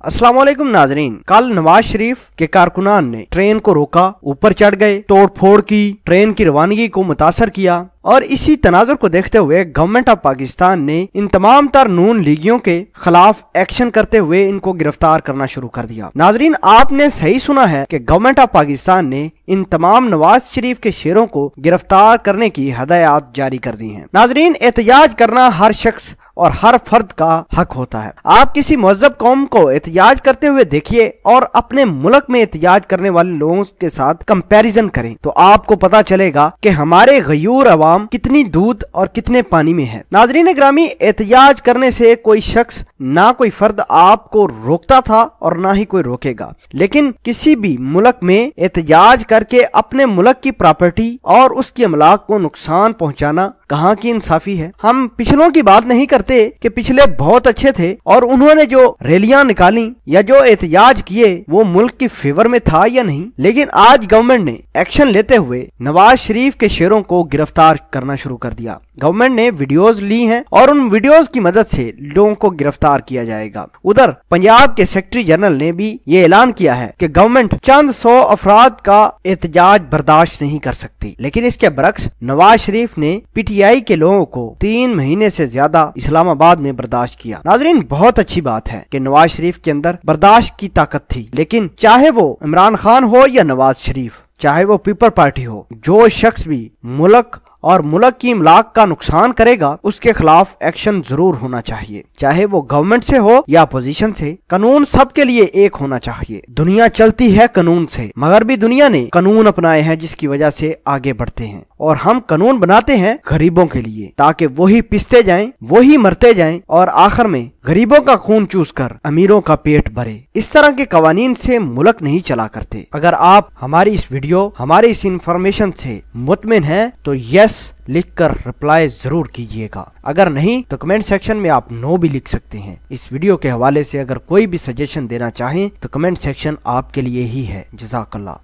अस्सलाम वालेकुम नाजरीन। कल नवाज शरीफ के कारकुनान ने ट्रेन को रोका, ऊपर चढ़ गए, तोड़ फोड़ की, ट्रेन की रवानगी को मुतासर किया और इसी तनाजुर को देखते हुए गवर्नमेंट ऑफ पाकिस्तान ने इन तमाम तर नून लीगियों के खिलाफ एक्शन करते हुए इनको गिरफ्तार करना शुरू कर दिया। नाजरीन, आपने सही सुना है कि गवर्नमेंट ऑफ पाकिस्तान ने इन तमाम नवाज शरीफ के शेरों को गिरफ्तार करने की हदायत जारी कर दी हैं। नाजरीन, एहतजाज करना हर शख्स और हर फर्द का हक होता है। आप किसी महज़ब कौम को एहतजाज करते हुए देखिए और अपने मुल्क में एहतजाज करने वाले लोगों के साथ कंपैरिजन करें तो आपको पता चलेगा कि हमारे गयूर अवाम कितनी दूध और कितने पानी में है। नाजरीन ग्रामी, एहतजाज करने से कोई शख्स ना कोई फर्द आपको रोकता था और ना ही कोई रोकेगा, लेकिन किसी भी मुल्क में एहतजाज करके अपने मुल्क की प्रॉपर्टी और उसकी अमलाक को नुकसान पहुंचाना कहाँ की इंसाफी है। हम पिछलों की बात नहीं करते कि पिछले बहुत अच्छे थे और उन्होंने जो रैलियां निकाली या जो एहतजाज किए वो मुल्क की फेवर में था या नहीं, लेकिन आज गवर्नमेंट ने एक्शन लेते हुए नवाज शरीफ के शेरों को गिरफ्तार करना शुरू कर दिया। गवर्नमेंट ने वीडियोस ली हैं और उन वीडियोस की मदद से लोगों को गिरफ्तार किया जाएगा। उधर पंजाब के सेक्रेटरी जनरल ने भी ये ऐलान किया है कि गवर्नमेंट चंद 100 अफराद का एहतजाज बर्दाश्त नहीं कर सकती, लेकिन इसके बरक्स नवाज शरीफ ने PTI के लोगों को 3 महीने से ज्यादा इस्लामाबाद में बर्दाश्त किया। नाजरीन, बहुत अच्छी बात है कि नवाज शरीफ के अंदर बर्दाश्त की ताकत थी, लेकिन चाहे वो इमरान खान हो या नवाज शरीफ, चाहे वो पीपल पार्टी हो, जो शख्स भी मुल्क और मुल्क की इमलाक का नुकसान करेगा उसके खिलाफ एक्शन जरूर होना चाहिए, चाहे वो गवर्नमेंट से हो या अपोजिशन से। कानून सबके लिए एक होना चाहिए। दुनिया चलती है कानून से, मगर भी दुनिया ने कानून अपनाए हैं जिसकी वजह से आगे बढ़ते हैं, और हम कानून बनाते हैं गरीबों के लिए ताकि वही पिसते जाएं, वही मरते जाएं और आखिर में गरीबों का खून चूस कर अमीरों का पेट भरे। इस तरह के कवानीन से मुल्क नहीं चला करते। अगर आप हमारी इस वीडियो, हमारी इस इंफॉर्मेशन से मुतमिन हैं तो यस लिखकर रिप्लाई जरूर कीजिएगा। अगर नहीं तो कमेंट सेक्शन में आप नो भी लिख सकते हैं। इस वीडियो के हवाले से अगर कोई भी सजेशन देना चाहें तो कमेंट सेक्शन आपके लिए ही है। जज़ाकल्लाह।